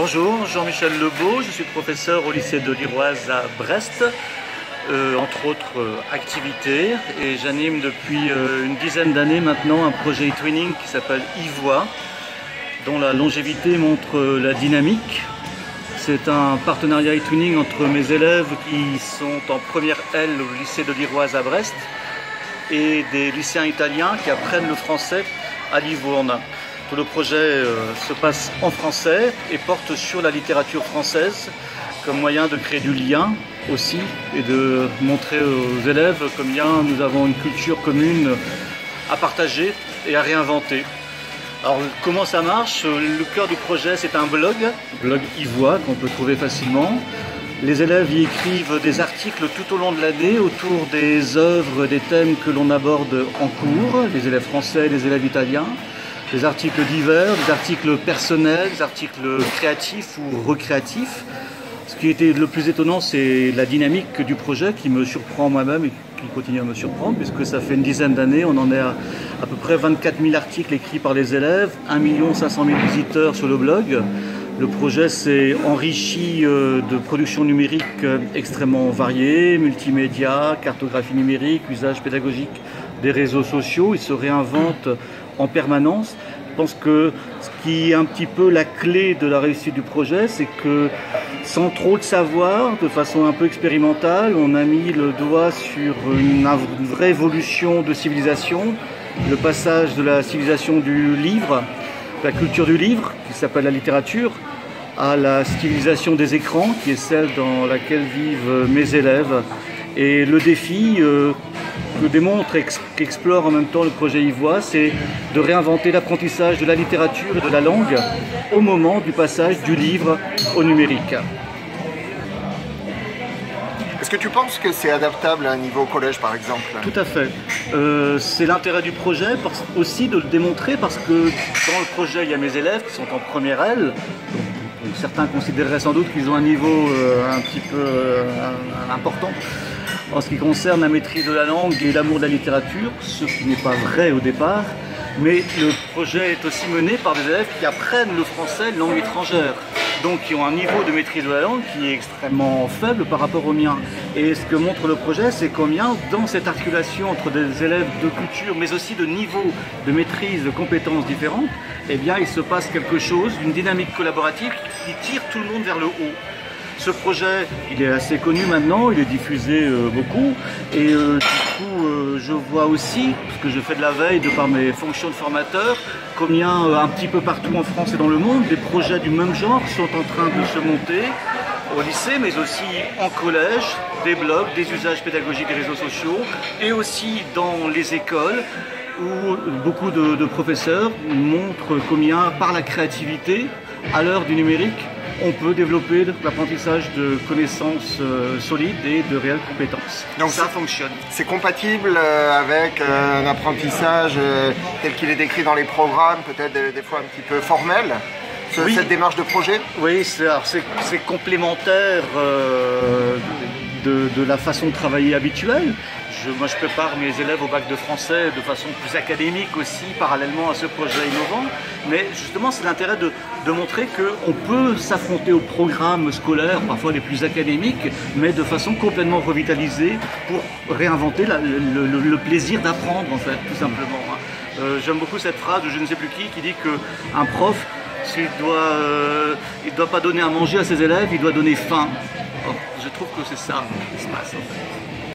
Bonjour, Jean-Michel Lebeau, je suis professeur au lycée de l'Iroise à Brest, entre autres activités, et j'anime depuis une dizaine d'années maintenant un projet e-twinning qui s'appelle iVoix, dont la longévité montre la dynamique. C'est un partenariat e-twinning entre mes élèves qui sont en première L au lycée de l'Iroise à Brest et des lycéens italiens qui apprennent le français à Livourne. Tout le projet se passe en français et porte sur la littérature française comme moyen de créer du lien aussi et de montrer aux élèves combien nous avons une culture commune à partager et à réinventer. Alors comment ça marche? Le cœur du projet, c'est un blog iVoix qu'on peut trouver facilement. Les élèves y écrivent des articles tout au long de l'année autour des œuvres, des thèmes que l'on aborde en cours, les élèves français et les élèves italiens. Des articles divers, des articles personnels, des articles créatifs ou recréatifs. Ce qui était le plus étonnant, c'est la dynamique du projet qui me surprend moi-même et qui continue à me surprendre, puisque ça fait une dizaine d'années, on en est à peu près 24 000 articles écrits par les élèves, 1 500 000 visiteurs sur le blog. Le projet s'est enrichi de productions numériques extrêmement variées, multimédia, cartographie numérique, usage pédagogique des réseaux sociaux. Il se réinvente en permanence. Je pense que ce qui est un petit peu la clé de la réussite du projet, c'est que sans trop le savoir, de façon un peu expérimentale, on a mis le doigt sur une vraie évolution de civilisation, le passage de la civilisation du livre, de la culture du livre, qui s'appelle la littérature, à la civilisation des écrans, qui est celle dans laquelle vivent mes élèves. Et le défi que démontre et qu'explore en même temps le projet iVoix, c'est de réinventer l'apprentissage de la littérature et de la langue au moment du passage du livre au numérique. Est-ce que tu penses que c'est adaptable à un niveau collège par exemple? Tout à fait. C'est l'intérêt du projet aussi de le démontrer, parce que dans le projet il y a mes élèves qui sont en première L. Donc certains considéreraient sans doute qu'ils ont un niveau un petit peu important en ce qui concerne la maîtrise de la langue et l'amour de la littérature, ce qui n'est pas vrai au départ, mais le projet est aussi mené par des élèves qui apprennent le français, langue étrangère, donc qui ont un niveau de maîtrise de la langue qui est extrêmement faible par rapport au mien. Et ce que montre le projet, c'est combien dans cette articulation entre des élèves de culture, mais aussi de niveaux de maîtrise, de compétences différentes, eh bien il se passe quelque chose, une dynamique collaborative qui tire tout le monde vers le haut. Ce projet, il est assez connu maintenant, il est diffusé beaucoup, et du coup je vois aussi, parce que je fais de la veille de par mes fonctions de formateur, combien un petit peu partout en France et dans le monde, des projets du même genre sont en train de se monter au lycée, mais aussi en collège, des blogs, des usages pédagogiques des réseaux sociaux, et aussi dans les écoles, où beaucoup de professeurs montrent combien par la créativité, à l'heure du numérique, on peut développer l'apprentissage de connaissances solides et de réelles compétences. Donc ça fonctionne. C'est compatible avec un apprentissage tel qu'il est décrit dans les programmes, peut-être des fois un petit peu formel, oui. Cette démarche de projet? Oui, c'est complémentaire de la façon de travailler habituelle. Moi, je prépare mes élèves au bac de français de façon plus académique aussi, parallèlement à ce projet innovant. Mais justement, c'est l'intérêt de montrer qu'on peut s'affronter aux programmes scolaires, parfois les plus académiques, mais de façon complètement revitalisée pour réinventer le plaisir d'apprendre, en fait, tout simplement. J'aime beaucoup cette phrase de je ne sais plus qui dit qu'un prof, s'il doit pas donner à manger à ses élèves, il doit donner faim. Alors, je trouve que c'est ça qui se passe, en fait.